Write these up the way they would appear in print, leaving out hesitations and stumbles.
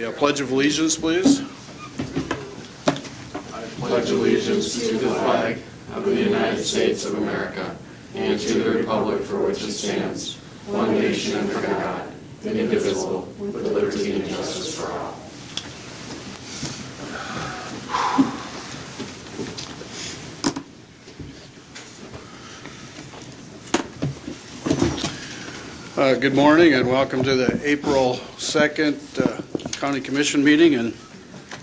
The Pledge of Allegiance, please. I pledge allegiance to the flag of the United States of America and to the republic for which it stands, one nation under God, indivisible, with liberty and justice for all. Good morning and welcome to the April 2nd County Commission meeting, and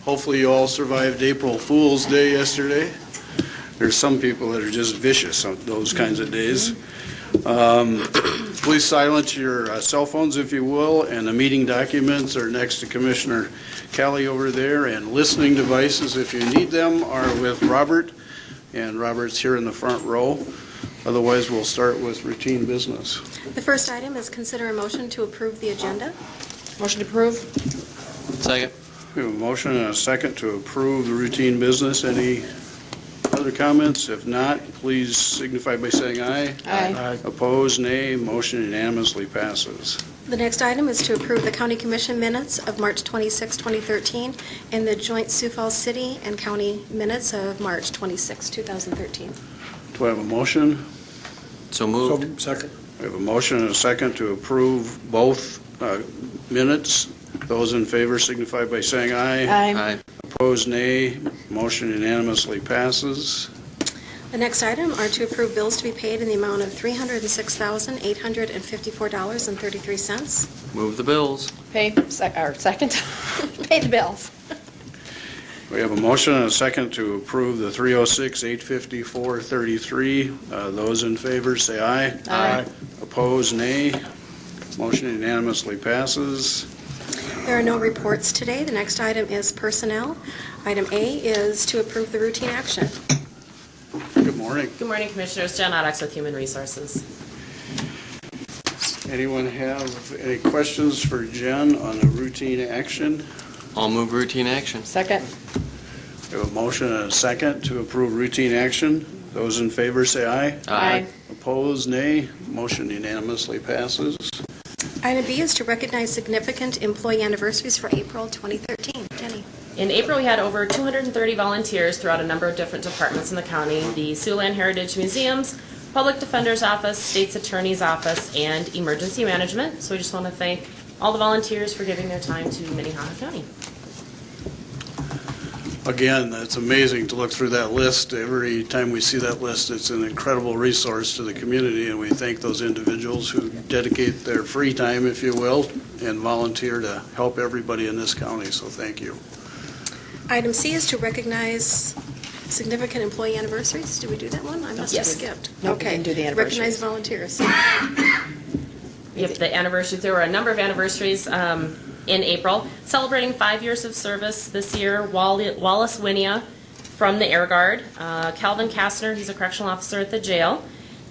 hopefully you all survived April Fool's Day yesterday. There's some people that are just vicious on those kinds of days. Please silence your cell phones if you will, and the meeting documents are next to Commissioner Kelly over there, and listening devices, if you need them, are with Robert, and Robert's here in the front row. Otherwise, we'll start with routine business. The first item is consider a motion to approve the agenda. Motion to approve. Second. We have a motion and a second to approve the routine business. Any other comments? If not, please signify by saying aye. Aye. Opposed, nay. Motion unanimously passes. The next item is to approve the County Commission minutes of March 26, 2013, and the joint Sioux Falls City and County minutes of March 26, 2013. Do I have a motion? So moved. Second. We have a motion and a second to approve both minutes. Those in favor signify by saying aye. Aye. Opposed, nay. Motion unanimously passes. The next item are to approve bills to be paid in the amount of $306,854.33. Move the bills. Second. Pay the bills. We have a motion and a second to approve the 306,854.33. Those in favor say aye. Aye. Opposed, nay. Motion unanimously passes. There are no reports today. The next item is personnel. Item A is to approve the routine action. Good morning. Good morning, Commissioners. Jen Ottox with Human Resources. Anyone have any questions for Jen on the routine action? I'll move routine action. Second. We have a motion and a second to approve routine action. Those in favor say aye. Aye. Opposed, nay. Motion unanimously passes. Item B is to recognize significant employee anniversaries for April 2013. Jenny. In April, we had over 230 volunteers throughout a number of different departments in the county: the Siouxland Heritage Museums, Public Defender's Office, State's Attorney's Office, and Emergency Management. So we just want to thank all the volunteers for giving their time to Minnehaha County. Again, it's amazing to look through that list. Every time we see that list, it's an incredible resource to the community, and we thank those individuals who dedicate their free time, if you will, and volunteer to help everybody in this county, so thank you. Item C is to recognize significant employee anniversaries. Did we do that one? I must have Yes. skipped. Nope, we didn't do the anniversaries. Recognize volunteers. Yep, the anniversaries. There were a number of anniversaries in April. Celebrating 5 years of service this year, Wallace Winia from the Air Guard, Calvin Kastner, he's a correctional officer at the jail,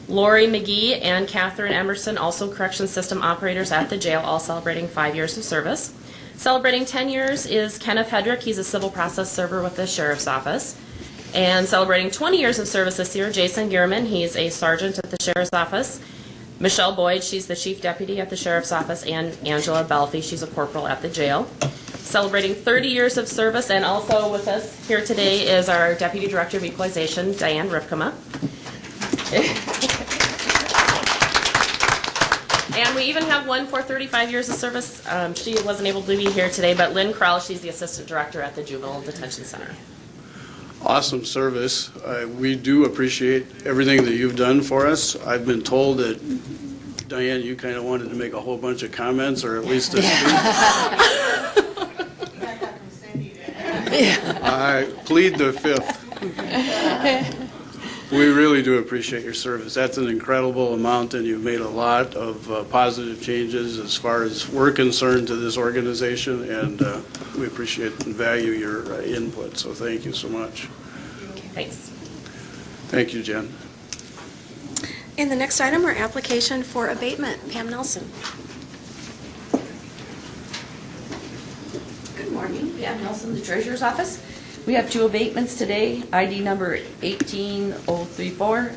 Lori McGee and Catherine Emerson, also correction system operators at the jail, all celebrating 5 years of service. Celebrating 10 years is Kenneth Hedrick, he's a civil process server with the Sheriff's Office. And celebrating 20 years of service this year, Jason Gehrman, he's a sergeant at the Sheriff's Office. Michelle Boyd, she's the Chief Deputy at the Sheriff's Office, and Angela Belfi, she's a corporal at the jail. Celebrating 30 years of service, and also with us here today is our Deputy Director of Equalization, Diane Ripkema. And we even have one for 35 years of service. She wasn't able to be here today, but Lynn Krell, she's the Assistant Director at the Juvenile Detention Center. Awesome service. We do appreciate everything that you've done for us. I've been told that, Diane, you kind of wanted to make a whole bunch of comments, or at least a speech. I plead the fifth. We really do appreciate your service. That's an incredible amount, and you've made a lot of positive changes as far as we're concerned to this organization, and we appreciate and value your input, so thank you so much. Thanks. Thank you, Jen. And the next item are application for abatement. Pam Nelson. Good morning. Pam Nelson, the Treasurer's Office. We have two abatements today. ID number 18034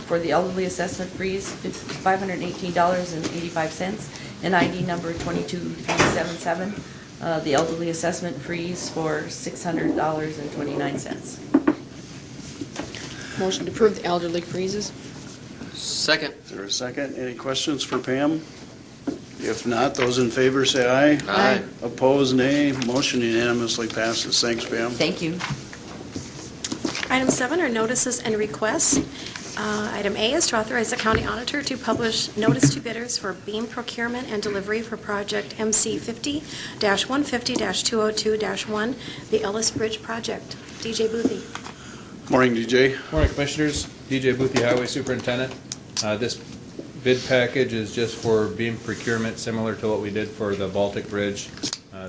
for the elderly assessment freeze, $518.85, and ID number 22377 the elderly assessment freeze for $600.29. Motion to approve the elderly freezes. Second. Is there a second? Any questions for Pam? If not, those in favor say aye. Aye. Opposed, nay. Motion unanimously passes. Thanks, Pam. Thank you. Item 7 are notices and requests. Item A is to authorize the county auditor to publish notice to bidders for beam procurement and delivery for project MC 50-150-202-1, the Ellis Bridge project. DJ Boothie. Morning, DJ. Morning, Commissioners. DJ Boothie, Highway Superintendent. This bid package is just for beam procurement, similar to what we did for the Baltic Bridge.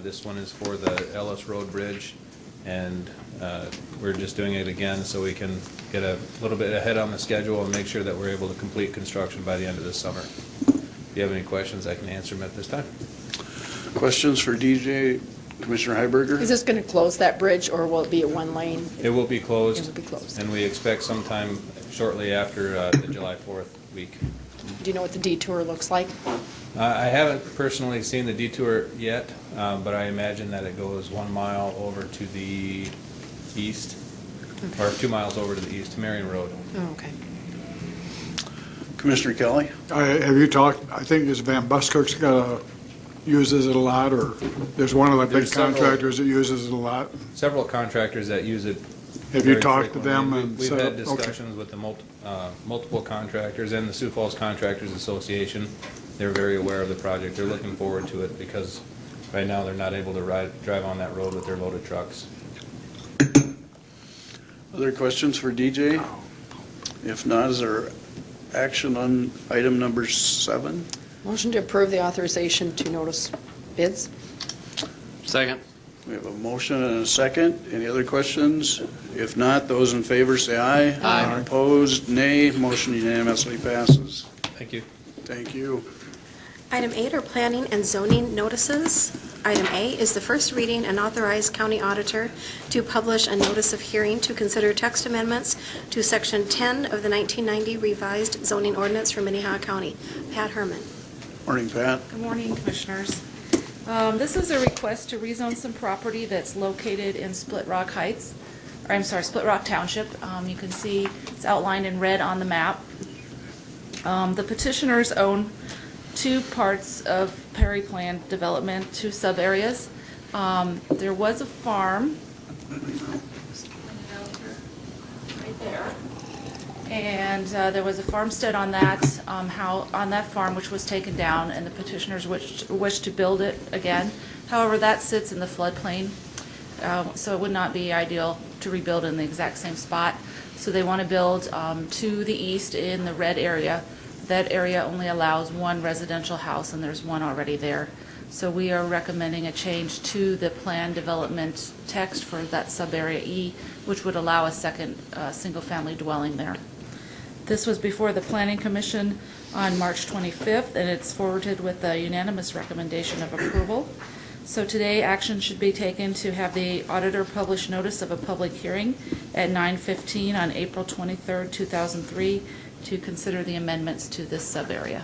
This one is for the Ellis Road Bridge, and we're just doing it again so we can get a little bit ahead on the schedule and make sure that we're able to complete construction by the end of this summer. If you have any questions, I can answer them at this time. Questions for DJ? Commissioner Heiberger? Is this going to close that bridge, or will it be a one lane? It will be closed. It will be closed. And we expect sometime shortly after the July 4th week. Do you know what the detour looks like? I haven't personally seen the detour yet, but I imagine that it goes 1 mile over to the east, or 2 miles over to the east, to Marion Road. Oh, okay. Commissioner Kelly? Have you talked, I think this Van Buskirk's uses it a lot, or there's one of the big There's several- contractors that uses it a lot? Several contractors that use it. Have you very talked to frequently. them and We've said- had okay. discussions with the multiple contractors and the Sioux Falls Contractors Association. They're very aware of the project. They're looking forward to it because right now they're not able to drive on that road with their loaded trucks. Other questions for DJ? If not, is there action on item number 7? Motion to approve the authorization to notice bids. Second. We have a motion and a second. Any other questions? If not, those in favor say aye. Aye. Opposed, nay. Motion unanimously passes. Thank you. Thank you. Item 8 are planning and zoning notices. Item A is the first reading and authorize county auditor to publish a notice of hearing to consider text amendments to Section 10 of the 1990 revised zoning ordinance for Minnehaha County. Pat Herman. Morning, Pat. Good morning, Commissioners. This is a request to rezone some property that's located in Split Rock Heights, or I'm sorry, Split Rock Township. You can see it's outlined in red on the map. The petitioners own 2 parts of Perry Plan development, 2 sub-areas. There was a farm right there. And there was a farmstead on that, on that farm, which was taken down, and the petitioners wish to build it again. However, that sits in the floodplain, so it would not be ideal to rebuild in the exact same spot. So they want to build to the east in the red area. That area only allows 1 residential house, and there's 1 already there. So we are recommending a change to the plan development text for that sub-area E, which would allow a second single-family dwelling there. This was before the Planning Commission on March 25th, and it's forwarded with a unanimous recommendation of approval. So today, action should be taken to have the auditor publish notice of a public hearing at 9:15 on April 23rd, 2003, to consider the amendments to this sub-area.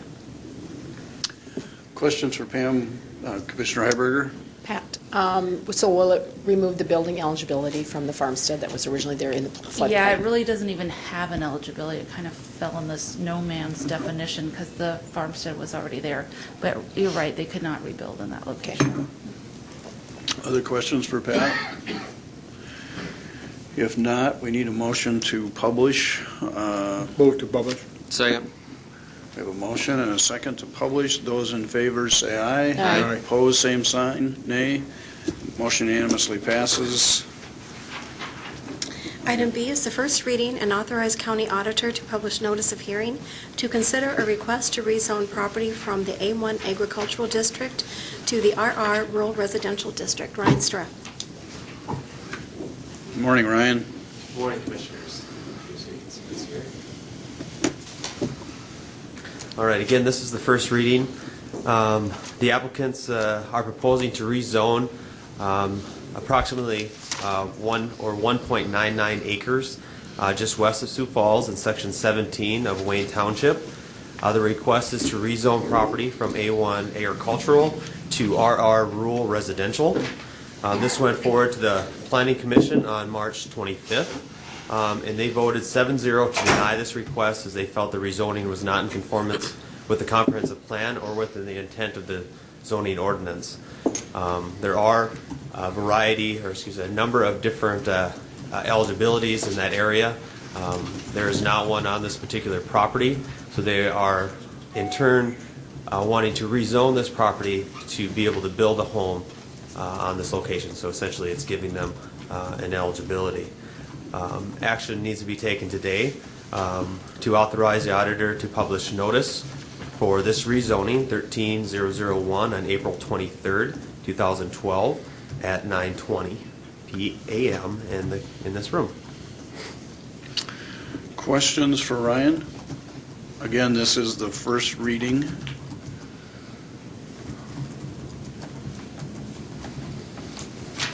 Questions for Pam? Commissioner Heiberger? Pat, so will it remove the building eligibility from the farmstead that was originally there in the floodplain? Yeah, it really doesn't even have an eligibility. It kind of fell in this no man's definition because the farmstead was already there. But you're right, they could not rebuild in that location. Other questions for Pat? If not, we need a motion to publish. Move to publish. Second. We have a motion and a second to publish. Those in favor say aye. Aye. Opposed, same sign, nay. Motion unanimously passes. Item B is the first reading and authorize county auditor to publish notice of hearing to consider a request to rezone property from the A1 Agricultural District to the RR Rural Residential District. Ryan Streff. Good morning, Ryan. Good morning, Commissioners. All right, again, this is the first reading. The applicants are proposing to rezone approximately 1.99 acres just west of Sioux Falls in Section 17 of Wayne Township. The request is to rezone property from A1 agricultural to RR rural residential. This went forward to the Planning Commission on March 25th, and they voted 7-0 to deny this request as they felt the rezoning was not in conformance with the comprehensive plan or with the intent of the zoning ordinance. There are a number of different eligibilities in that area. There is not one on this particular property, so they are in turn wanting to rezone this property to be able to build a home on this location. So essentially it's giving them an eligibility. Action needs to be taken today to authorize the auditor to publish notice for this rezoning 13001 on April 23rd, 2012 at 9:20 p.m. in this room. Questions for Ryan? Again, this is the first reading.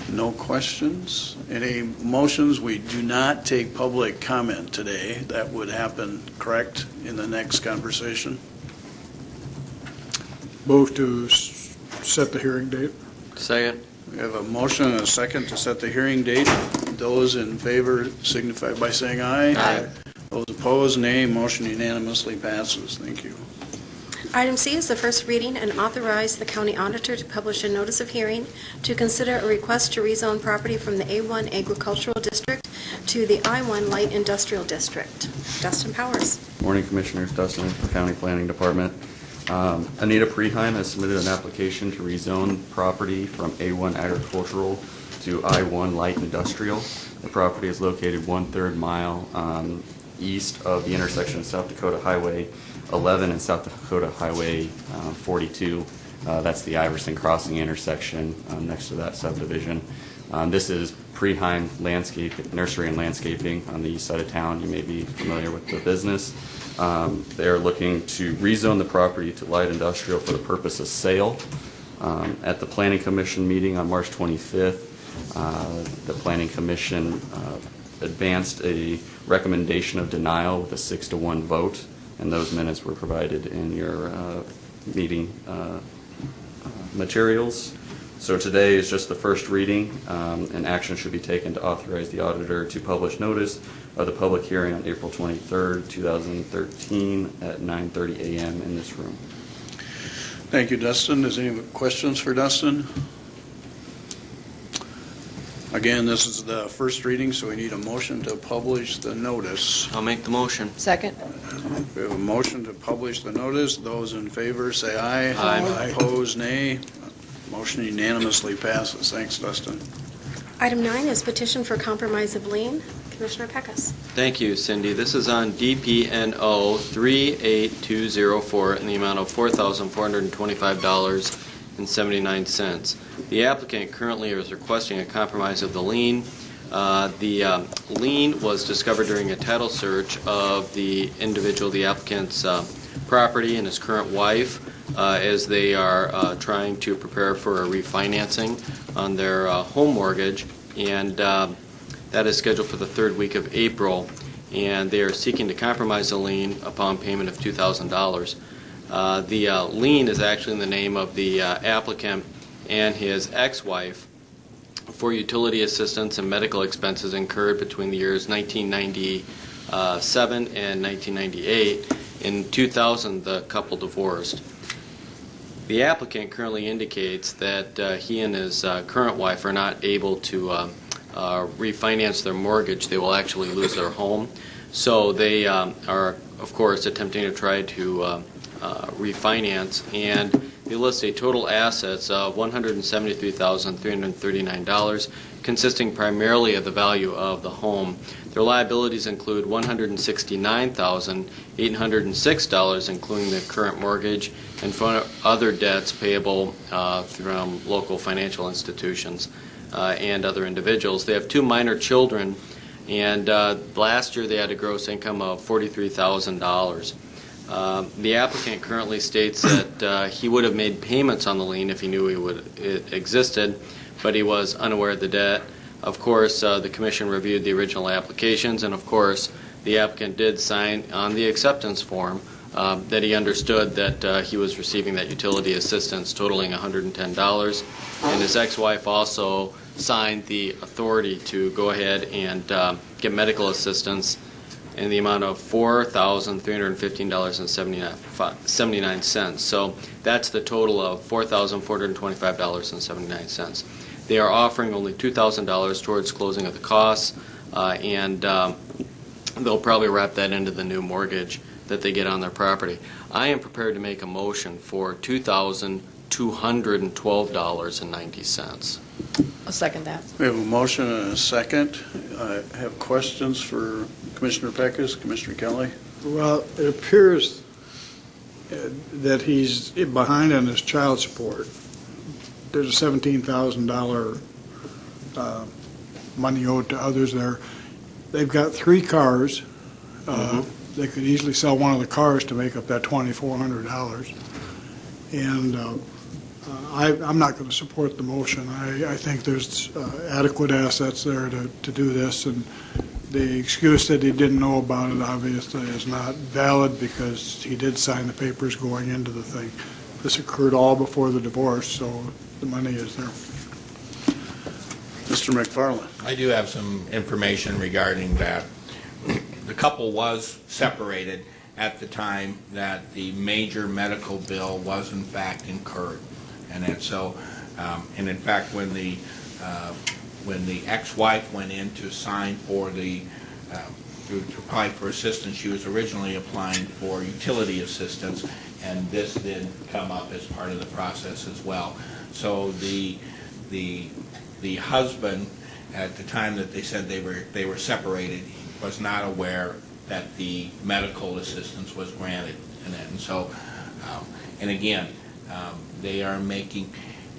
No questions? Any motions? We do not take public comment today. That would happen, correct, in the next conversation? Move to set the hearing date. Second. We have a motion and a second to set the hearing date. Those in favor signify by saying aye. Aye. Those opposed, nay. Motion unanimously passes. Thank you. Item C is the first reading and authorize the county auditor to publish a notice of hearing to consider a request to rezone property from the A1 agricultural district to the I1 light industrial district. Dustin Powers. Morning, Commissioners. Dustin, County Planning Department. Anita Preheim has submitted an application to rezone property from A1 agricultural to I1 light industrial. The property is located 1/3 mile east of the intersection of South Dakota Highway 11 and South Dakota Highway 42. That's the Iverson Crossing intersection next to that subdivision. This is Preheim Nursery and Landscaping on the east side of town. You may be familiar with the business. They're looking to rezone the property to light industrial for the purpose of sale. At the Planning Commission meeting on March 25th, the Planning Commission advanced a recommendation of denial with a 6-1 vote, and those minutes were provided in your meeting materials. So today is just the first reading, and action should be taken to authorize the auditor to publish notice of the public hearing on April 23rd, 2013 at 9:30 a.m. in this room. Thank you, Dustin. Is any questions for Dustin? Again, this is the first reading, so we need a motion to publish the notice. I'll make the motion. Second. We have a motion to publish the notice. Those in favor say aye. Aye. Opposed, nay. Motion unanimously passes. Thanks, Dustin. Item 9 is petition for compromise of lien. Commissioner Peckus. Thank you, Cindy. This is on DPNO 38204 in the amount of $4,425.79. The applicant currently is requesting a compromise of the lien. The lien was discovered during a title search of the individual, the applicant's property, and his current wife, as they are trying to prepare for a refinancing on their home mortgage, and that is scheduled for the third week of April, and they are seeking to compromise the lien upon payment of $2,000. The lien is actually in the name of the applicant and his ex-wife for utility assistance and medical expenses incurred between the years 1997 and 1998. In 2000, the couple divorced. The applicant currently indicates that he and his current wife are not able to refinance their mortgage. They will actually lose their home. So they are, of course, attempting to try to refinance, and they list a total assets of $173,339, consisting primarily of the value of the home. Their liabilities include $169,806, including the current mortgage, and other debts payable from local financial institutions and other individuals. They have 2 minor children, and last year they had a gross income of $43,000. The applicant currently states that he would have made payments on the lien if he knew it existed, but he was unaware of the debt. Of course, the Commission reviewed the original applications, and of course, the applicant did sign on the acceptance form that he understood that he was receiving that utility assistance totaling $110. And his ex-wife also signed the authority to go ahead and get medical assistance in the amount of $4,315.79. So that's the total of $4,425.79. They are offering only $2,000 towards closing of the costs, and they'll probably wrap that into the new mortgage that they get on their property. I am prepared to make a motion for $2,212.90. I'll second that. We have a motion and a second. I have questions for Commissioner Peckus, Commissioner Kelly. Well, it appears that he's behind on his child support. There's a $17,000 money owed to others there. They've got 3 cars. They could easily sell one of the cars to make up that $2,400. And I'm not going to support the motion. I think there's adequate assets there to do this, and the excuse that he didn't know about it obviously is not valid because he did sign the papers going into the thing. This occurred all before the divorce, so the money is there. Mr. McFarland. I do have some information regarding that. The couple was separated at the time that the major medical bill was in fact incurred. And so, and in fact, when the ex-wife went in to sign for to apply for assistance, she was originally applying for utility assistance, and this did come up as part of the process as well. So the husband, at the time that they said they were separated, was not aware that the medical assistance was granted, and so, and again,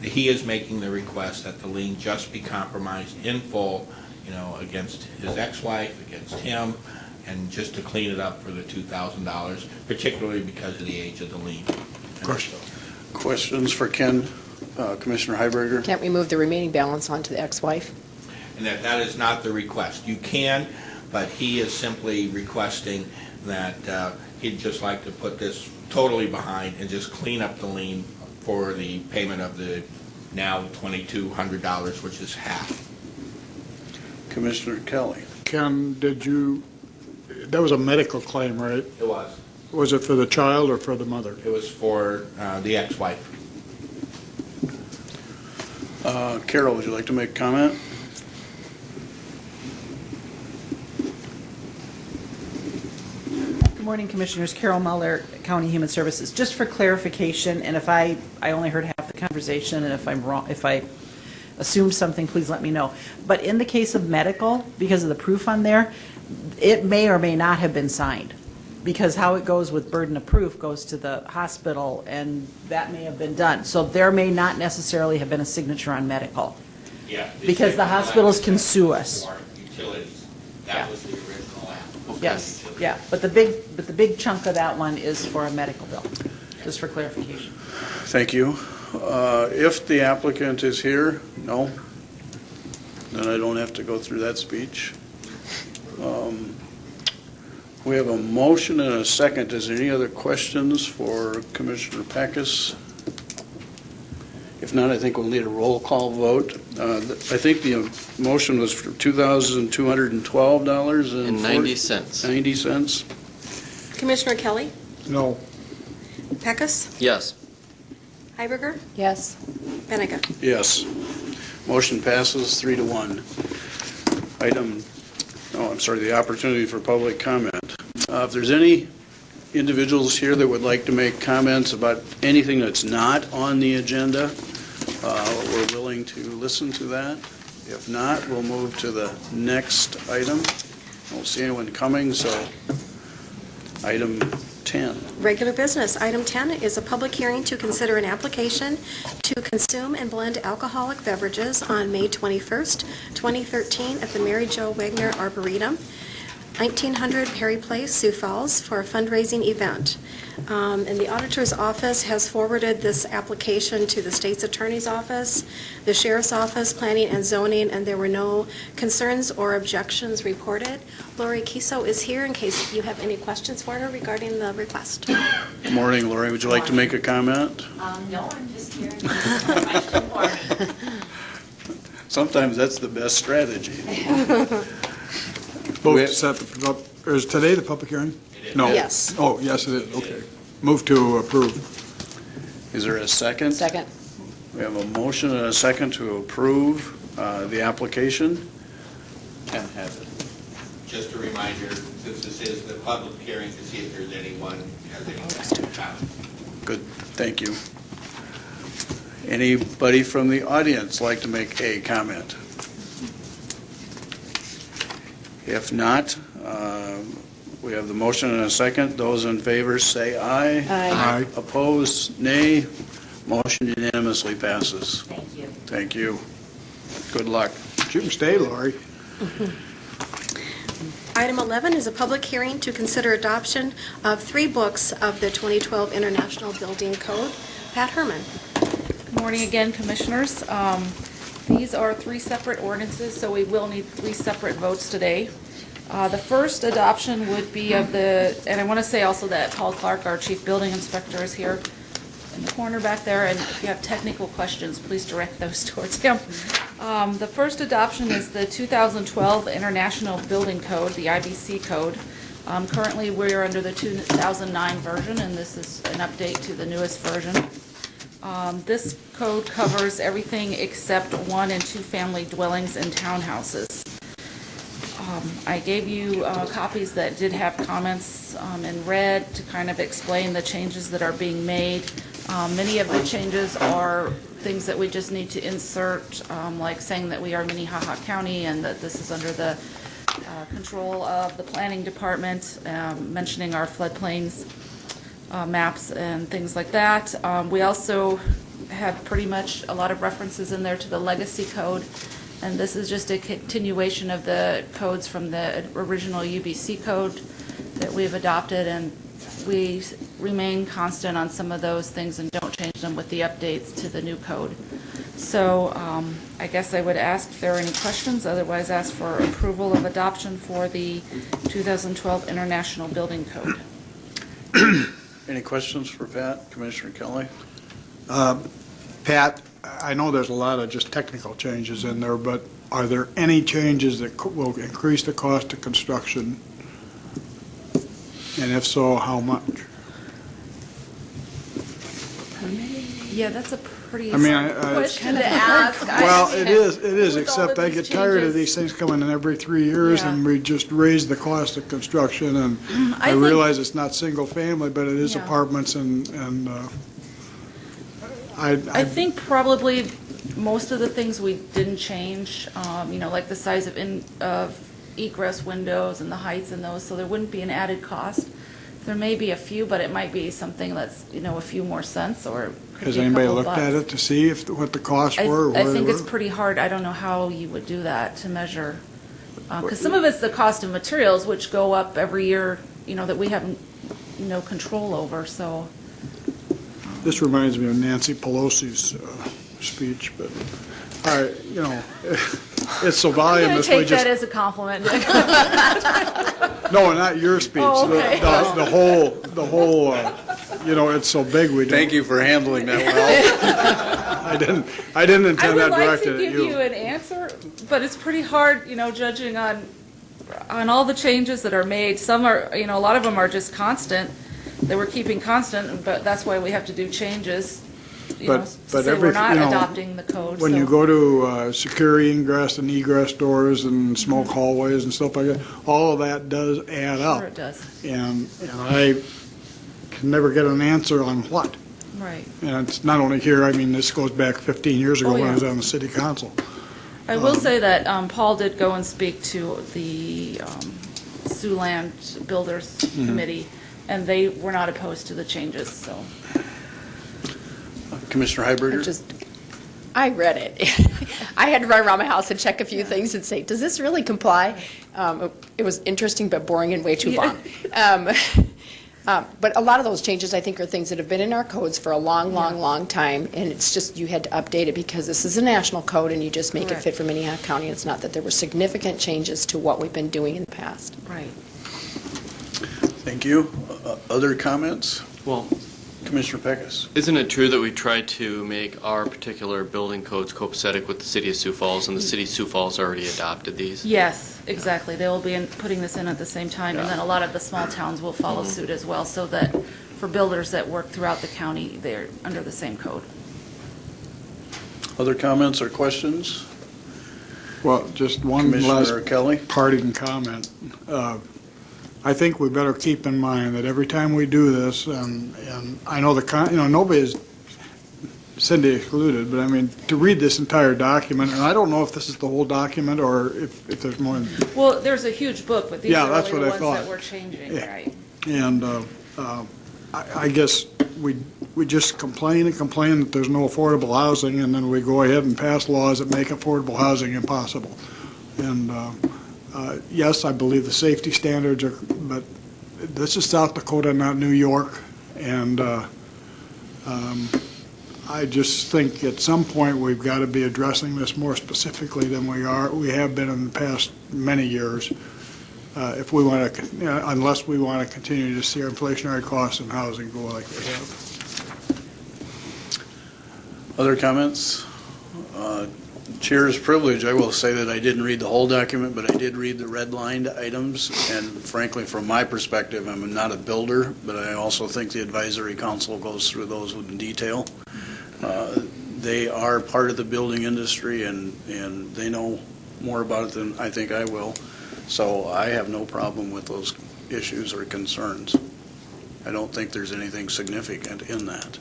he is making the request that the lien just be compromised in full, against his ex-wife, against him, and just to clean it up for the $2,000, particularly because of the age of the lien. Questions for Ken, Commissioner Heiberger? Can't we move the remaining balance onto the ex-wife? And that is not the request. You can, but he is simply requesting that he'd just like to put this totally behind and just clean up the lien for the payment of the now $2,200, which is half. Commissioner Kelly. Ken, that was a medical claim, right? It was. Was it for the child or for the mother? It was for the ex-wife. Carol, would you like to make a comment? Good morning, Commissioners. Carol Muller, County Human Services. Just for clarification, and if I only heard half the conversation, and if I'm wrong, if I assumed something, please let me know. But in the case of medical, because of the proof on there, it may or may not have been signed, because how it goes with burden of proof goes to the hospital, and that may have been done. So there may not necessarily have been a signature on medical. Yeah. Because the hospitals can sue us. Utilities. That was the original app. Okay. Yes, yeah, but the big chunk of that one is for a medical bill, just for clarification. Thank you. If the applicant is here, no, then I don't have to go through that speech. We have a motion and a second. Is there any other questions for Commissioner Peckus? If not, I think we'll need a roll call vote. I think the motion was for $2,212.90. 90 cents. Commissioner Kelly? No. Peckus? Yes. Heiberger? Yes. Benega? Yes. Motion passes 3-1. The opportunity for public comment. If there's any individuals here that would like to make comments about anything that's not on the agenda, we're willing to listen to that. If not, we'll move to the next item. I don't see anyone coming, so item 10. Regular business. Item 10 is a public hearing to consider an application to consume and blend alcoholic beverages on May 21st, 2013 at the Mary Jo Wagner Arboretum. 1900 Perry Place, Sioux Falls, for a fundraising event. And the auditor's office has forwarded this application to the state's attorney's office, the sheriff's office, planning and zoning, and there were no concerns or objections reported. Lori Kiso is here in case you have any questions for her regarding the request. Good morning, Lori. Would you like to make a comment? No, I'm just here. Question for me. Sometimes that's the best strategy. Vote to set is today the public hearing? No. Yes. Oh, yes, it is, okay. Move to approve. Is there a second? Second. We have a motion and a second to approve the application. Can have it. Just a reminder, since this is the public hearing, to see if there's anyone has any questions. Good, thank you. Anybody from the audience like to make a comment? If not, we have the motion and a second. Those in favor say aye. Aye. Opposed, nay. Motion unanimously passes. Thank you. Thank you. Good luck. You can stay, Lori. Item 11 is a public hearing to consider adoption of 3 books of the 2012 International Building Code. Pat Herman. Good morning again, Commissioners. These are 3 separate ordinances, so we will need 3 separate votes today. The first adoption would be of the, and I want to say also that Paul Clark, our Chief Building Inspector, is here in the corner back there, and if you have technical questions, please direct those towards him. The first adoption is the 2012 International Building Code, the IBC code. Currently, we're under the 2009 version, and this is an update to the newest version. This code covers everything except 1- and 2-family dwellings and townhouses. I gave you copies that did have comments in red to kind of explain the changes that are being made. Many of the changes are things that we just need to insert, like saying that we are Minnehaha County and that this is under the control of the planning department, mentioning our floodplains maps and things like that. We also have pretty much a lot of references in there to the legacy code, and this is just a continuation of the codes from the original UBC code that we've adopted, and we remain constant on some of those things and don't change them with the updates to the new code. So I guess I would ask if there are any questions, otherwise ask for approval of adoption for the 2012 International Building Code. Any questions for Pat, Commissioner Kelly? Pat, I know there's a lot of just technical changes in there, but are there any changes that will increase the cost of construction? And if so, how much? Yeah, that's a pretty I mean, question to ask. Well, it is, with all except of I these get tired of changes. these things coming in every 3 years, Yeah. and we just raise the cost of construction, and I think- realize it's not single family, but it is Yeah. apartments, and I think probably most of the things we didn't change, like the size of egress windows and the heights in those, so there wouldn't be an added cost. There may be a few, but it might be something that's, a few more cents, or could has be a anybody couple looked at bucks. it to see what the costs were? or I where think they it's were? pretty hard. I don't know how you would do that to measure. Because some of it's the cost of materials, which go up every year, that we have no control over, so. This reminds me of Nancy Pelosi's speech, but, all right, it's so I'm going voluminous. to take we just that as a compliment. No, not your speech. Oh, okay. The whole, it's so big, we don't. Thank you for handling that well. I didn't I intend would that like directed to at give you an answer, but it's pretty hard, judging on all the changes that are made. Some are, a lot of them are just constant, that we're keeping constant, but that's why we have to do changes, But to say we're not adopting the code. When so. you go to secure ingress and egress doors and smoke hallways and stuff like that, all of that does add up. Sure it does. And I can never get an answer on what. Right. And it's not only here, I mean, this goes back 15 years ago Oh, when I yeah. was on the city council. I will say that Paul did go and speak to the Siouxland Builders Committee, and they were not opposed to the changes, so. Commissioner Heiberger? I read it. I had to run around my house and check a few things and say, does this really comply? It was interesting but boring and way too long. But a lot of those changes, I think, are things that have been in our codes for a long time, and it's just you had to update it because this is a national code, and you just make it fit for Minnehaha County. It's not that there were significant changes to what we've been doing in the past. Right. Thank you. Other comments? Well, Commissioner Peckus. isn't it true that we tried to make our particular building codes copacetic with the city of Sioux Falls, and the city of Sioux Falls already adopted these? Yes, exactly. They will be putting this in at the same time, and then a lot of the small towns will follow suit as well, so that for builders that work throughout the county, they're under the same code. Other comments or questions? Well, just one Commissioner last Kelly? parting comment. I think we better keep in mind that every time we do this, and I know nobody is Cindy excluded, but I mean, to read this entire document, and I don't know if this is the whole document or if there's more. Well, there's a huge book, but these Yeah, are that's only the what I ones that thought. we're changing, Yeah. right? And I guess we just complain that there's no affordable housing, and then we go ahead and pass laws that make affordable housing impossible. And yes, I believe the safety standards are, but this is South Dakota, not New York, and I just think at some point we've got to be addressing this more specifically than we have been in the past many years. If we want to, unless we want to continue to see our inflationary costs in housing go like they have. Other comments? Chair's privilege, I will say that I didn't read the whole document, but I did read the redlined items, and frankly, from my perspective, I'm not a builder, but I also think the advisory council goes through those in detail. They are part of the building industry, and they know more about it than I think I will, so I have no problem with those issues or concerns. I don't think there's anything significant in that.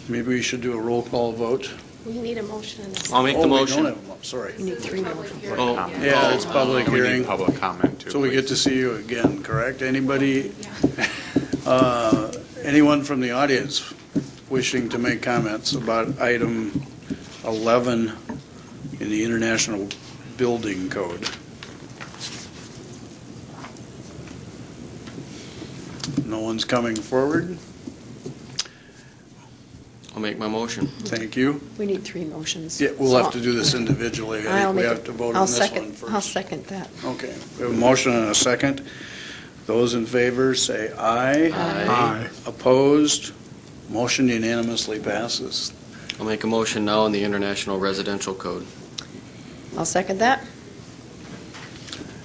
Maybe we should do a roll call vote. We need a motion in this. I'll make the motion. We don't have a sorry. You need 3 motions. Yeah, it's public And we need hearing. public comment, too. So we get to see you again, correct? Anybody, anyone from the audience wishing to make comments about item 11 in the International Building Code? No one's coming forward? I'll make my motion. Thank you. We need 3 motions. Yeah, we'll have to do this individually. I think we have to vote on this one first. I'll second that. Okay, we have a motion and a second. Those in favor say aye. Aye. Opposed? Motion unanimously passes. I'll make a motion now on the International Residential Code. I'll second that.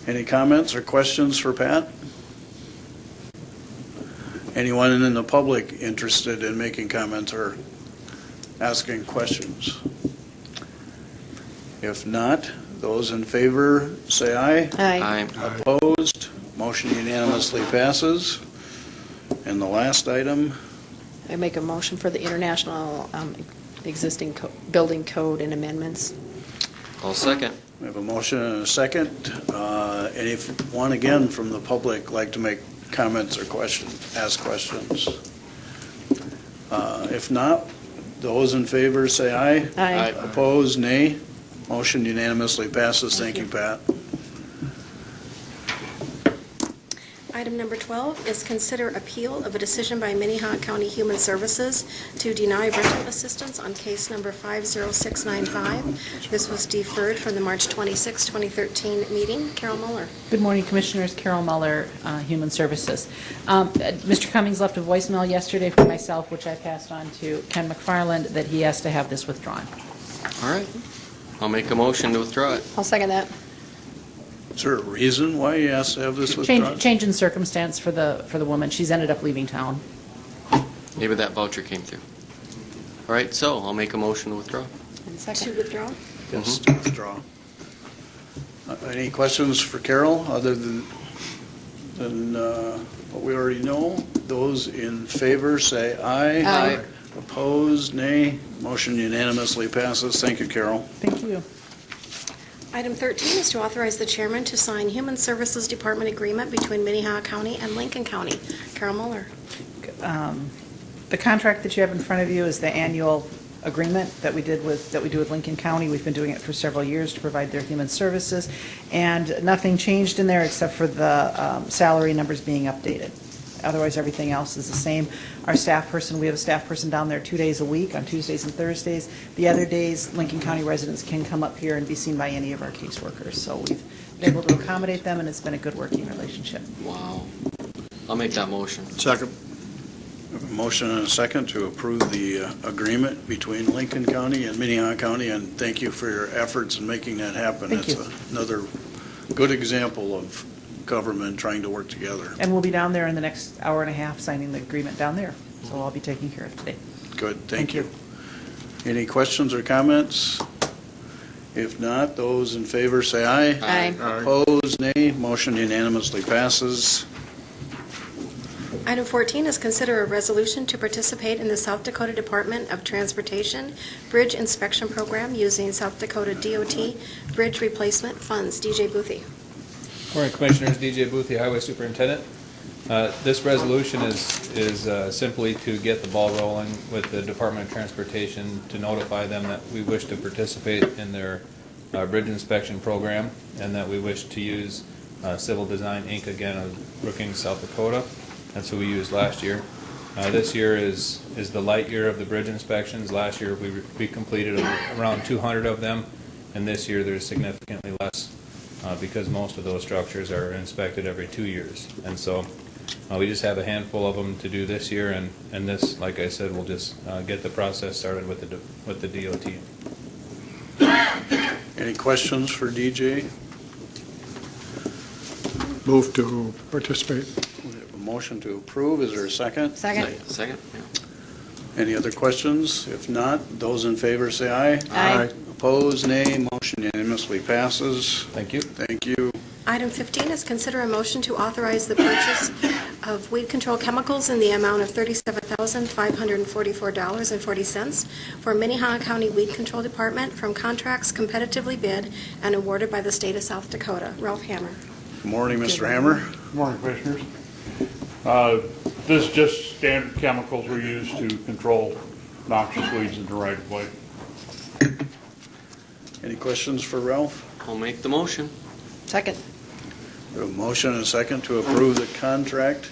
Any comments or questions for Pat? Anyone in the public interested in making comments or asking questions? If not, those in favor say aye. Aye. Opposed? Motion unanimously passes. And the last item, I make a motion for the international existing building code and amendments. I'll second. we have a motion and a second. Anyone again from the public like to make comments or ask questions? If not, those in favor say aye. Aye. Opposed, nay. Motion unanimously passes. Thank you, Pat. Item number 12 is consider appeal of a decision by Minnehaha County Human Services to deny rental assistance on case number 50695. This was deferred from the March 26, 2013 meeting. Carol Muller. Good morning, Commissioners. Carol Muller, Human Services. Mr. Cummings left a voicemail yesterday for myself, which I passed on to Ken McFarland, that he has to have this withdrawn. All right. I'll make a motion to withdraw it. I'll second that. Is there a reason why he has to have this withdrawn? Change in circumstance for the woman. She's ended up leaving town. Maybe that voucher came through. All right, so I'll make a motion to withdraw. And second. To withdraw. Yes, to withdraw. Any questions for Carol, other than what we already know? Those in favor say aye. Aye. Opposed, nay. Motion unanimously passes. Thank you, Carol. Thank you. Item 13 is to authorize the chairman to sign Human Services Department agreement between Minnehaha County and Lincoln County. Carol Muller. The contract that you have in front of you is the annual agreement that we do with Lincoln County. We've been doing it for several years to provide their human services, and nothing changed in there except for the salary numbers being updated. Otherwise, everything else is the same. Our staff person, we have a staff person down there 2 days a week, on Tuesdays and Thursdays. The other days, Lincoln County residents can come up here and be seen by any of our caseworkers. So we've been able to accommodate them, and it's been a good working relationship. Wow. I'll make that motion. Second. A motion and a second to approve the agreement between Lincoln County and Minnehaha County, and thank you for your efforts in making that happen. Thank you. It's another good example of government trying to work together. And we'll be down there in the next hour and a half signing the agreement down there. So I'll be taking care of today. Good, thank you. Any questions or comments? If not, those in favor say aye. Aye. Opposed, nay. Motion unanimously passes. Item 14 is consider a resolution to participate in the South Dakota Department of Transportation Bridge Inspection Program using South Dakota DOT Bridge Replacement Funds. DJ Boothie. Morning, Commissioners. DJ Boothie, Highway Superintendent. This resolution is simply to get the ball rolling with the Department of Transportation to notify them that we wish to participate in their bridge inspection program and that we wish to use Civil Design, Inc. again of Brookings, South Dakota. That's who we used last year. This year is the light year of the bridge inspections. Last year we completed around 200 of them, and this year there's significantly less because most of those structures are inspected every 2 years. And so we just have a handful of them to do this year, and this, like I said, will just get the process started with the DOT. Any questions for DJ? Move to participate. We have a motion to approve. Is there a second? Second. Second? Yeah. Any other questions? If not, those in favor say aye. Aye. Opposed, nay. Motion unanimously passes. Thank you. Thank you. Item 15 is consider a motion to authorize the purchase of weed control chemicals in the amount of $37,544.40 for Minnehaha County Weed Control Department from contracts competitively bid and awarded by the state of South Dakota. Ralph Hammer. Good morning, Mr. Hammer. Good morning, Commissioners. This is just standard chemicals we use to control noxious weeds in the right-of-way. Any questions for Ralph? I'll make the motion. Second. We have a motion and a second to approve the contract.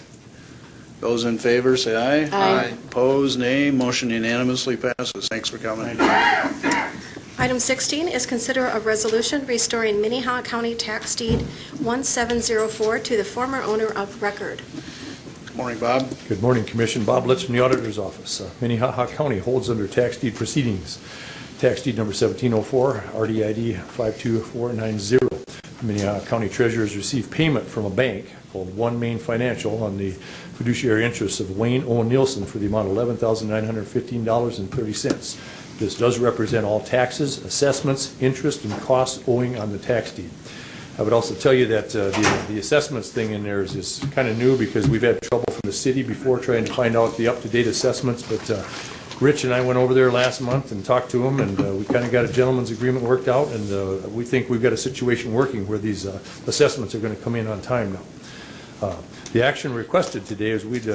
Those in favor say aye. Aye. Opposed, nay. Motion unanimously passes. Thanks for coming. Item 16 is consider a resolution restoring Minnehaha County Tax Deed 1704 to the former owner of record. Good morning, Bob. Good morning, Commission. Bob Litz from the Auditor's Office. Minnehaha County holds under tax deed proceedings tax deed number 1704, RDID 52490. Minnehaha County Treasurers received payment from a bank called One Main Financial on the fiduciary interests of Wayne O. Nielsen for the amount of $11,915.30. This does represent all taxes, assessments, interest, and costs owing on the tax deed. I would also tell you that the assessments thing in there is kind of new because we've had trouble from the city before trying to find out the up-to-date assessments, but Rich and I went over there last month and talked to him, and we kind of got a gentleman's agreement worked out, and we think we've got a situation working where these assessments are going to come in on time now. The action requested today is we'd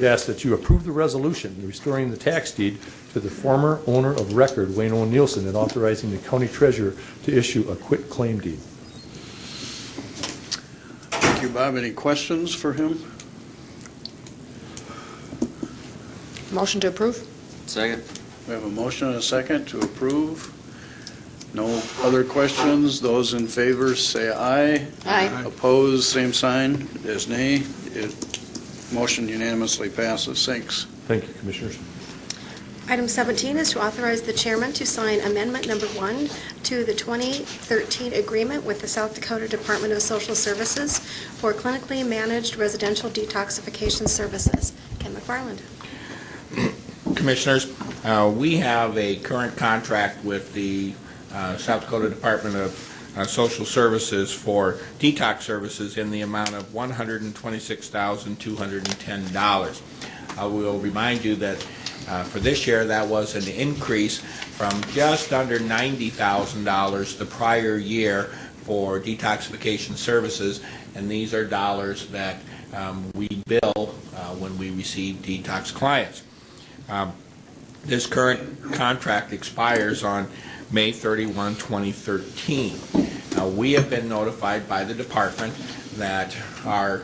ask that you approve the resolution restoring the tax deed to the former owner of record, Wayne O. Nielsen, and authorizing the county treasurer to issue a quit claim deed. Thank you, Bob. Any questions for him? Motion to approve? Second? We have a motion and a second to approve. No other questions. Those in favor say aye. Aye. Opposed, same sign. There's nay. Motion unanimously passes. Thanks. Thank you, Commissioners. Item 17 is to authorize the chairman to sign amendment number 1 to the 2013 agreement with the South Dakota Department of Social Services for clinically managed residential detoxification services. Ken McFarland. Commissioners, we have a current contract with the South Dakota Department of Social Services for detox services in the amount of $126,210. I will remind you that for this year that was an increase from just under $90,000 the prior year for detoxification services, and these are dollars that we bill when we receive detox clients. This current contract expires on May 31, 2013. We have been notified by the department that our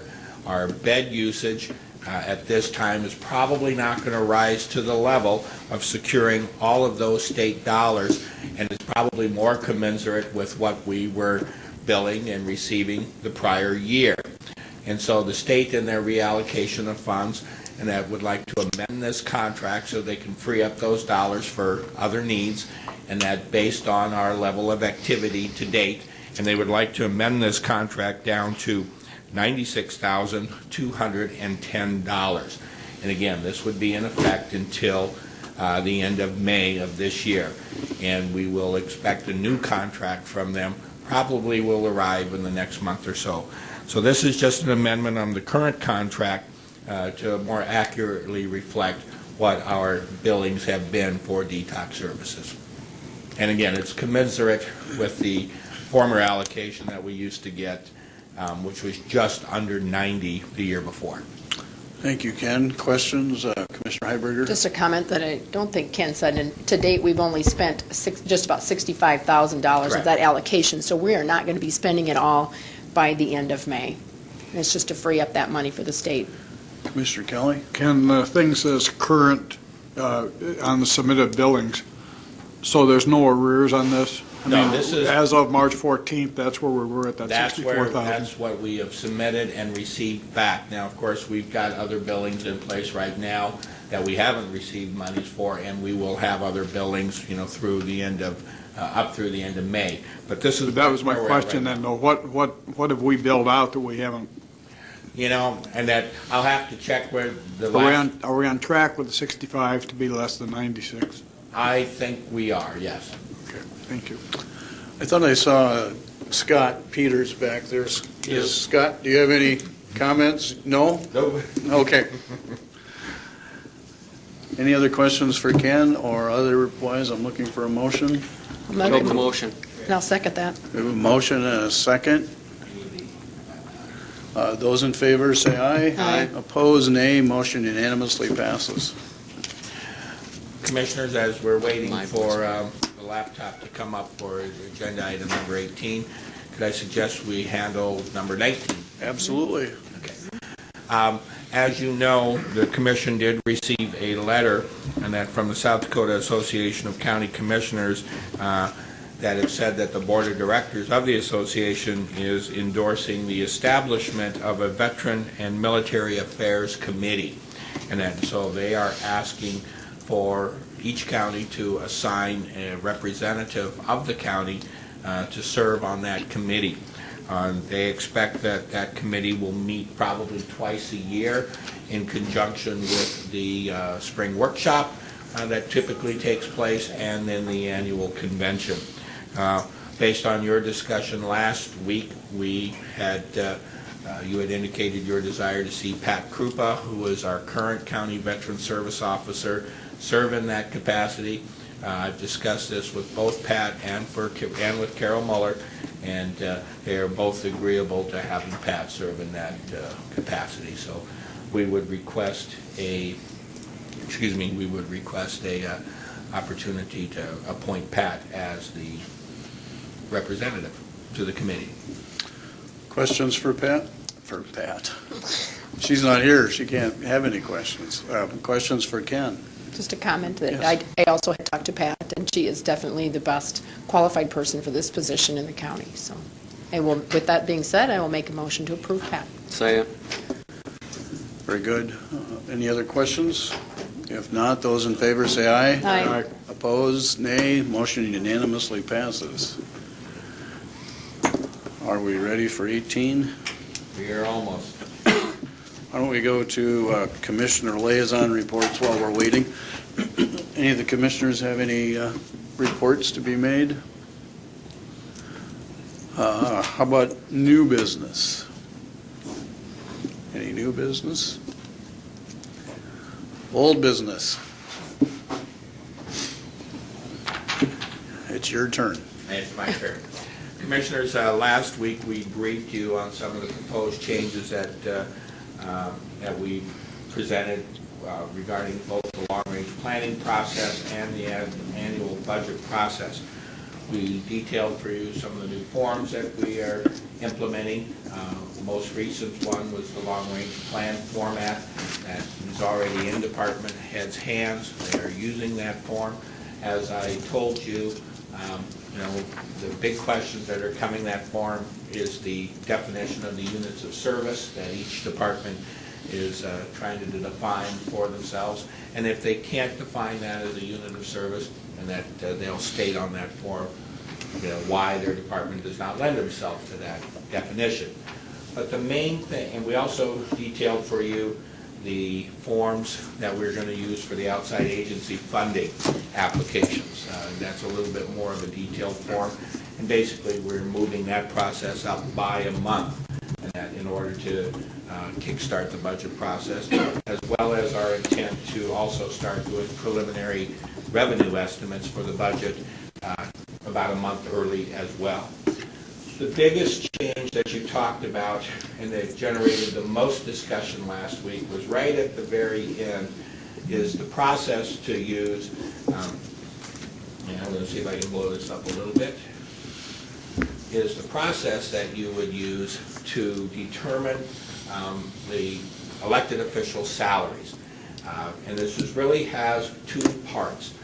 bed usage at this time is probably not going to rise to the level of securing all of those state dollars, and is probably more commensurate with what we were billing and receiving the prior year. And so the state, in their reallocation of funds, and that would like to amend this contract so they can free up those dollars for other needs, and that based on our level of activity to date, and they would like to amend this contract down to $96,210. And again, this would be in effect until the end of May of this year. And we will expect a new contract from them, probably will arrive in the next month or so. So this is just an amendment on the current contract to more accurately reflect what our billings have been for detox services. And again, it's commensurate with the former allocation that we used to get, which was just under 90 the year before. Thank you, Ken. Questions? Commissioner Heiberger? Just a comment that I don't think Ken said, and to date, we've only spent just about $65,000 of that allocation, so we are not going to be spending it all by the end of May. And it's just to free up that money for the state. Commissioner Kelly? Ken, the thing says current on the submitted billings, so there's no arrears on this? I No, mean, this is- as of March 14th, that's where we were at, that That's $64,000. what we have submitted and received back. Now, of course, we've got other billings in place right now that we haven't received monies for, and we will have other billings, through the end of, up through the end of May. But this is. That was my where we're at question right then, now. though. What have we billed out that we haven't? And that, I'll have to check where the Are we on track with the 65 to be less than 96? I think we are, yes. Okay, thank you. I thought I saw Scott Peters back there. Yes. Scott, do you have any comments? No? No. Okay. Any other questions for Ken or otherwise? I'm looking for a motion. I'll make a motion. And I'll second that. We have a motion and a second. Those in favor say aye. Aye. Opposed, nay. Motion unanimously passes. Commissioners, as we're waiting for the laptop to come up for agenda item number 18, could I suggest we handle number 19? Absolutely. Okay. As you know, the commission did receive a letter, and that from the South Dakota Association of County Commissioners, that have said that the board of directors of the association is endorsing the establishment of a Veteran and Military Affairs Committee. And then, so they are asking for each county to assign a representative of the county to serve on that committee. They expect that that committee will meet probably twice a year in conjunction with the spring workshop that typically takes place, and then the annual convention. Based on your discussion last week, we had you had indicated your desire to see Pat Krupa, who is our current County Veteran Service Officer, serve in that capacity. I've discussed this with both Pat and with Carol Muller, and they are both agreeable to having Pat serve in that capacity. So we would request a opportunity to appoint Pat as the representative to the committee. Questions for Pat? For Pat. She's not here. She can't have any questions. Questions for Ken? Just a comment that Yes. I also had talked to Pat, and she is definitely the best qualified person for this position in the county. So, with that being said, I will make a motion to approve Pat. Second. Very good. Any other questions? If not, those in favor say aye. Aye. Opposed, nay. Motion unanimously passes. Are we ready for 18? We are almost. Why don't we go to Commissioner Liaison reports while we're waiting? Any of the commissioners have any reports to be made? How about new business? Any new business? Old business? It's your turn. It's my turn. Commissioners, last week we briefed you on some of the proposed changes that we presented regarding both the long-range planning process and the annual budget process. We detailed for you some of the new forms that we are implementing. The most recent one was the long-range plan format that is already in department heads' hands. They are using that form. As I told you, the big questions that are coming that form is the definition of the units of service that each department is trying to define for themselves. And if they can't define that as a unit of service, and that they'll state on that form why their department does not lend themselves to that definition. But the main thing, and we also detailed for you the forms that we're going to use for the outside agency funding applications. That's a little bit more of a detailed form. And basically, we're moving that process up by a month, and that in order to kickstart the budget process, as well as our intent to also start doing preliminary revenue estimates for the budget about a month early as well. The biggest change that you talked about and that generated the most discussion last week was right at the very end, is the process to use, and I'm going to see if I can blow this up a little bit, is the process that you would use to determine the elected officials' salaries. And this really has two parts,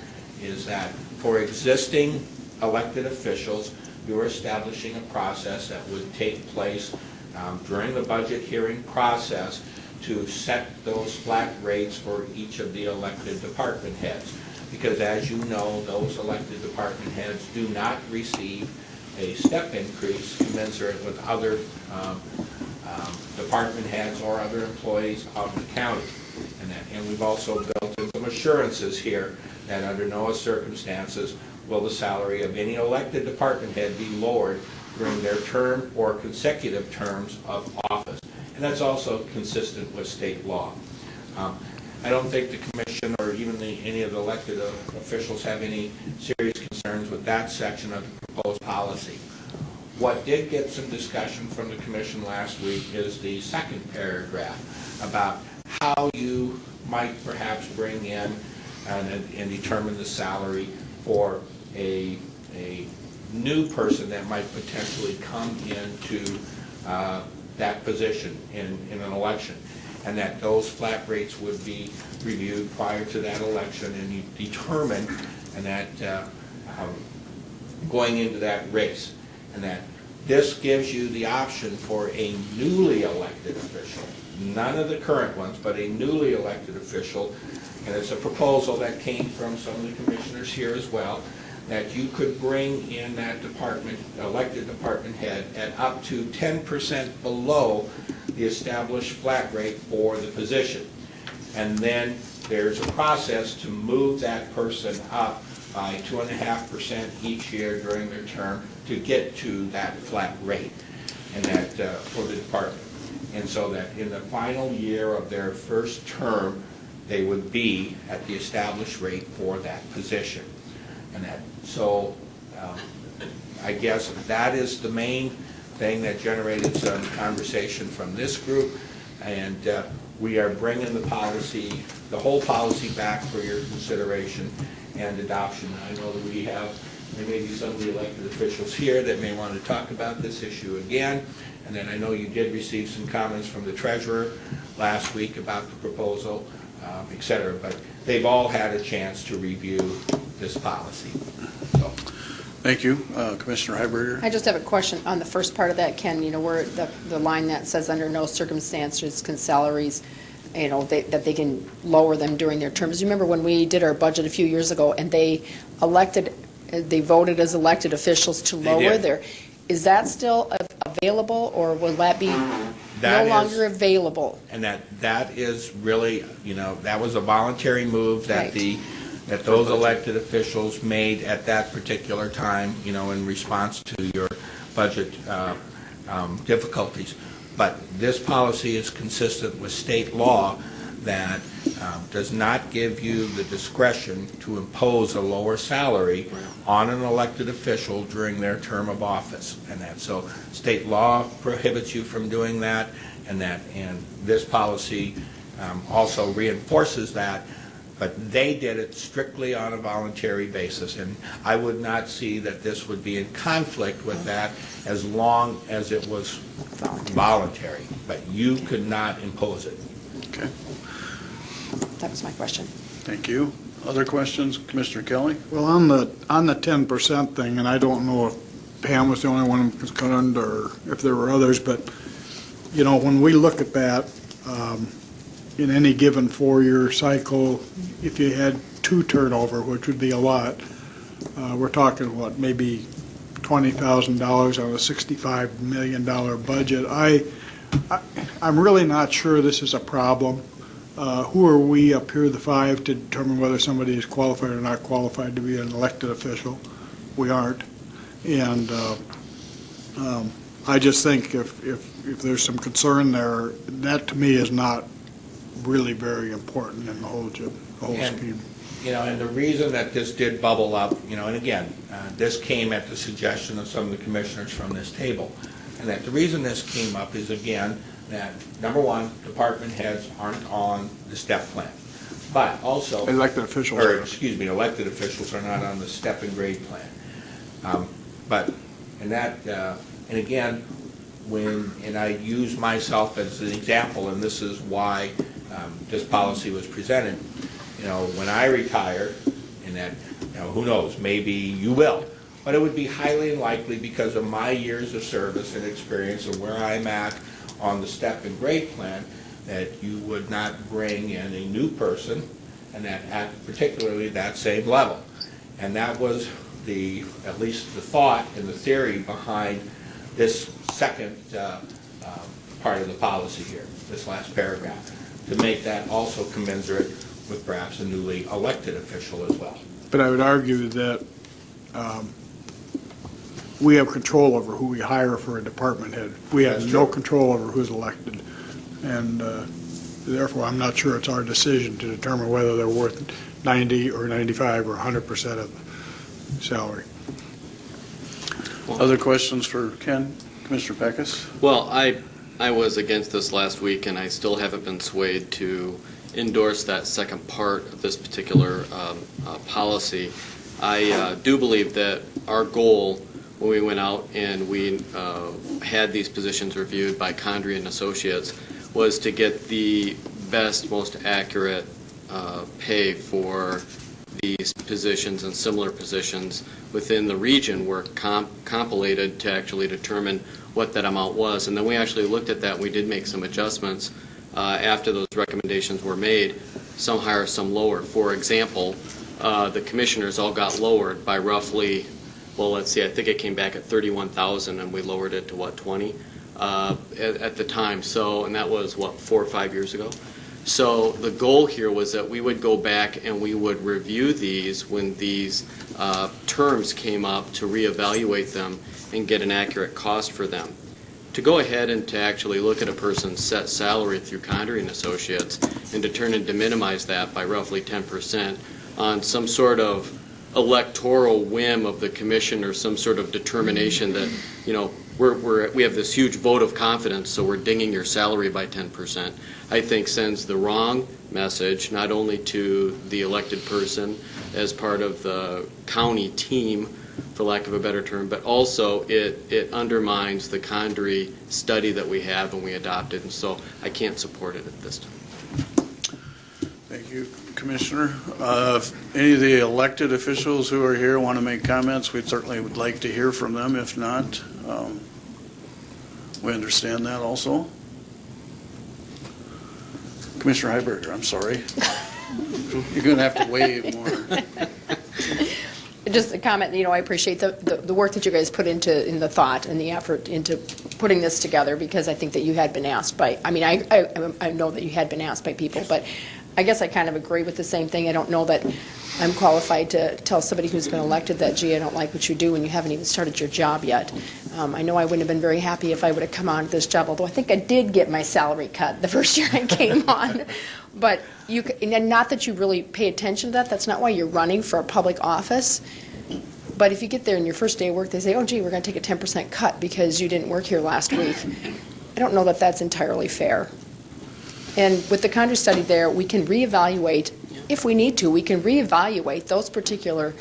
is that for existing elected officials, you're establishing a process that would take place during the budget hearing process to set those flat rates for each of the elected department heads. Because as you know, those elected department heads do not receive a step increase commensurate with other department heads or other employees of the county. And we've also built in some assurances here that under no circumstances will the salary of any elected department head be lowered during their term or consecutive terms of office. And that's also consistent with state law. I don't think the commission or even any of the elected officials have any serious concerns with that section of the proposed policy. What did get some discussion from the commission last week is the second paragraph about how you might perhaps bring in and determine the salary for a new person that might potentially come into that position in an election, and that those flat rates would be reviewed prior to that election and you determine, and that going into that race, and that this gives you the option for a newly elected official, none of the current ones, but a newly elected official, and it's a proposal that came from some of the commissioners here as well, that you could bring in that department, elected department head, at up to 10% below the established flat rate for the position. And then there's a process to move that person up by 2.5% each year during their term to get to that flat rate, and that for the department. And so that in the final year of their first term, they would be at the established rate for that position. And that, so I guess that is the main thing that generated some conversation from this group, and we are bringing the policy, the whole policy back for your consideration and adoption. I know that there may be some of the elected officials here that may want to talk about this issue again, and then I know you did receive some comments from the treasurer last week about the proposal, et cetera, but they've all had a chance to review this policy. So. Thank you. Commissioner Heiberger? I just have a question on the first part of that, Ken, where the line that says under no circumstances can salaries, that they can lower them during their terms. You remember when we did our budget a few years ago and they voted as elected officials to lower their, is that still available, or will that be no longer available? And that is really, that was a voluntary move that that those elected officials made at that particular time, in response to your budget difficulties. But this policy is consistent with state law that does not give you the discretion to impose a lower salary on an elected official during their term of office. And that, so state law prohibits you from doing that, and this policy also reinforces that, but they did it strictly on a voluntary basis, and I would not see that this would be in conflict with that as long as it was voluntary, but you could not impose it. Okay, That was my question. thank you. Other questions, Commissioner Kelly? Well, on the 10% thing, and I don't know if Pam was the only one who was concerned or if there were others, but, you know, when we look at that, in any given 4-year cycle, if you had 2 turnover, which would be a lot, we're talking, what, maybe $20,000 on a $65 million budget. I'm really not sure this is a problem. Who are we up here, the 5, to determine whether somebody is qualified or not qualified to be an elected official? We aren't. And I just think if there's some concern there, that to me is not really very important in the whole scheme. You know, and the reason that this did bubble up, you know, and again, this came at the suggestion of some of the commissioners from this table, and that the reason this came up is, again, that, number one, department heads aren't on the STEP plan, but also... Elected officials. Or, excuse me, elected officials are not on the STEP and grade plan. And again, and I use myself as an example, and this is why this policy was presented. You know, when I retire, and that, you know, who knows, maybe you will, but it would be highly unlikely because of my years of service and experience and where I'm at on the step and grade plan, that you would not bring in a new person, and that at particularly that same level. And that was at least the thought and the theory behind this second part of the policy here, this last paragraph, to make that also commensurate with perhaps a newly elected official as well. But I would argue that we have control over who we hire for a department head. We have no control over who's elected. And therefore, I'm not sure it's our decision to determine whether they're worth 90 or 95 or 100% of the salary. Other questions for Ken? Commissioner Peckus? Well, I was against this last week, and I still haven't been swayed to endorse that second part of this particular policy. I do believe that our goal when we went out and we had these positions reviewed by Condrey and Associates was to get the best, most accurate pay for these positions and similar positions within the region were compilated to actually determine what that amount was. And then we actually looked at that. We did make some adjustments after those recommendations were made, some higher, some lower. For example, the commissioners all got lowered by roughly, well, let's see, I think it came back at 31,000 and we lowered it to what, 20 at the time. So, and that was what, 4 or 5 years ago. So the goal here was that we would go back and we would review these when these terms came up to reevaluate them and get an accurate cost for them. To go ahead and to actually look at a person's set salary through Condrey and Associates and determine to minimize that by roughly 10% on some sort of electoral whim of the commission or some sort of determination that, you know, we have this huge vote of confidence, so we're dinging your salary by 10%, I think sends the wrong message, not only to the elected person as part of the county team, for lack of a better term, but also it undermines the Condrey study that we have and we adopted, and so I can't support it at this time. Thank you, Commissioner. If any of the elected officials who are here want to make comments, we certainly would like to hear from them. If not, we understand that also. Commissioner Heiberger, I'm sorry. You're going to have to wave more. Just a comment, you know, I appreciate the work that you guys put in the thought and the effort into putting this together, because I think that you had been asked by, I mean, I know that you had been asked by people, but I guess I kind of agree with the same thing. I don't know that I'm qualified to tell somebody who's been elected that, gee, I don't like what you do when you haven't even started your job yet. I know I wouldn't have been very happy if I would have come on this job, although I think I did get my salary cut the first year I came on. But and not that you really pay attention to that. That's not why you're running for a public office. But if you get there and your first day of work, they say, oh, gee, we're going to take a 10% cut because you didn't work here last week. I don't know that that's entirely fair. And with the country study there, we can reevaluate, if we need to, we can reevaluate those particular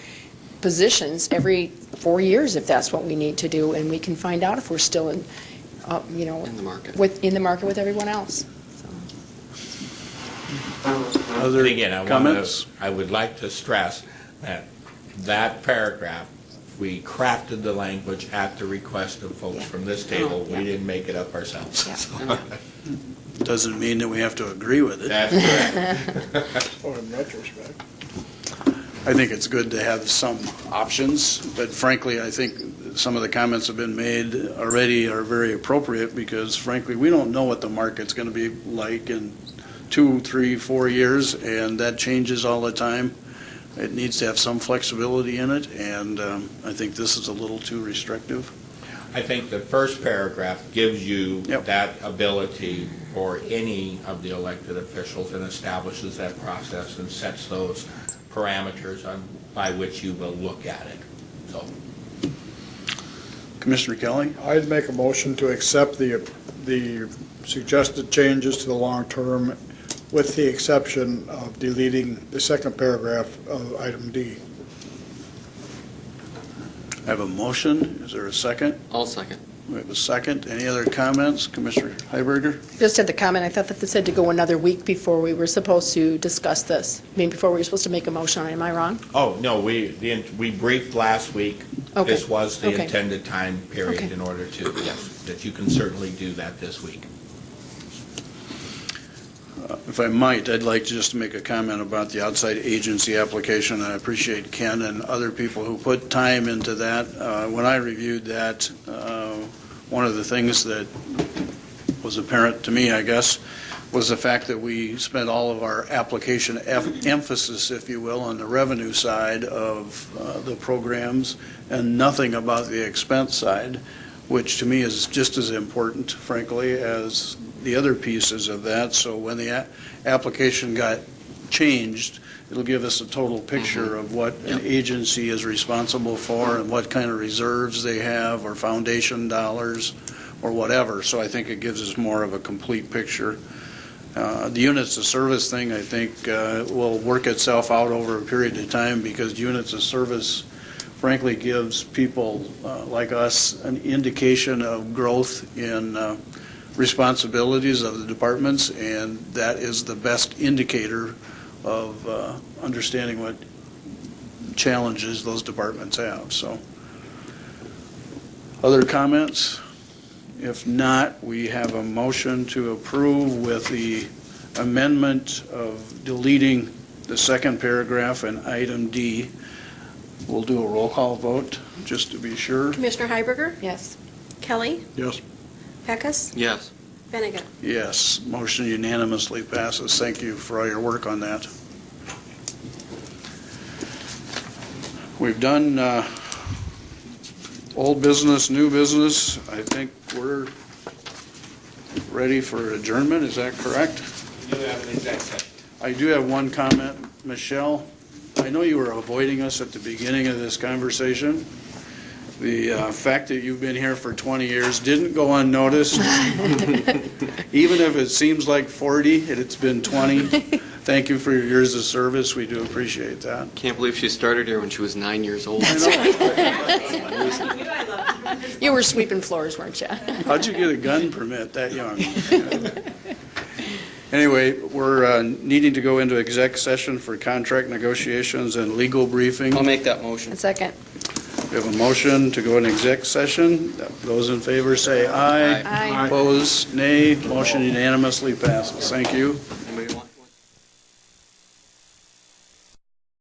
positions every 4 years if that's what we need to do, and we can find out if we're still in, In the market. in the market with everyone else. Other And again, comments? I would like to stress that paragraph, we crafted the language at the request of folks from this table. We didn't make it up ourselves. So- Doesn't mean that we have to agree with it. That's correct. Or in retrospect. I think it's good to have some options, but frankly, I think some of the comments have been made already are very appropriate because frankly, we don't know what the market's going to be like in 2, 3, 4 years, and that changes all the time. It needs to have some flexibility in it, and I think this is a little too restrictive. I think the first paragraph gives you Yep. that ability for any of the elected officials and establishes that process and sets those parameters by which you will look at it. So, Commissioner Kelly? I'd make a motion to accept the suggested changes to the long-term with the exception of deleting the second paragraph of item D. I have a motion. Is there a second? I'll second. We have a second. Any other comments? Commissioner Heiberger? Just had the comment, I thought that this had to go another week before we were supposed to discuss this. I mean, before we were supposed to make a motion on it. Am I wrong? oh, no, we briefed last week. Okay. This was the Okay. intended time period Okay. in order to, yes, that you can certainly do that this week. If I might, I'd like just to make a comment about the outside agency application. I appreciate Ken and other people who put time into that. When I reviewed that, one of the things that was apparent to me, I guess, was the fact that we spent all of our application emphasis, if you will, on the revenue side of the programs and nothing about the expense side, which to me is just as important, frankly, as the other pieces of that. So when the application got changed, it'll give us a total picture of what an agency is responsible for and what kind of reserves they have or foundation dollars or whatever. So I think it gives us more of a complete picture. The units of service thing, I think, will work itself out over a period of time because units of service, frankly, gives people like us an indication of growth in responsibilities of the departments, and that is the best indicator of understanding what challenges those departments have. So, other comments? If not, we have a motion to approve with the amendment of deleting the second paragraph in item D. We'll do a roll call vote, just to be sure. Commissioner Heiberger? Yes. Kelly? Yes. Pecos? Yes. Benega? Yes, motion unanimously passes. Thank you for all your work on that. We've done old business, new business. I think we're ready for adjournment. Is that correct? You have an exec session. I do have one comment. Michelle, I know you were avoiding us at the beginning of this conversation. The fact that you've been here for 20 years didn't go unnoticed. Even if it seems like 40, it's been 20. Thank you for your years of service. We do appreciate that. Can't believe she started here when she was 9 years old. You were sweeping floors, weren't you? How'd you get a gun permit that young? Anyway, we're needing to go into exec session for contract negotiations and legal briefing. I'll make that motion. A second. We have a motion to go in exec session. Those in favor say aye. Aye. Opposed, nay. Motion unanimously passes. Thank you.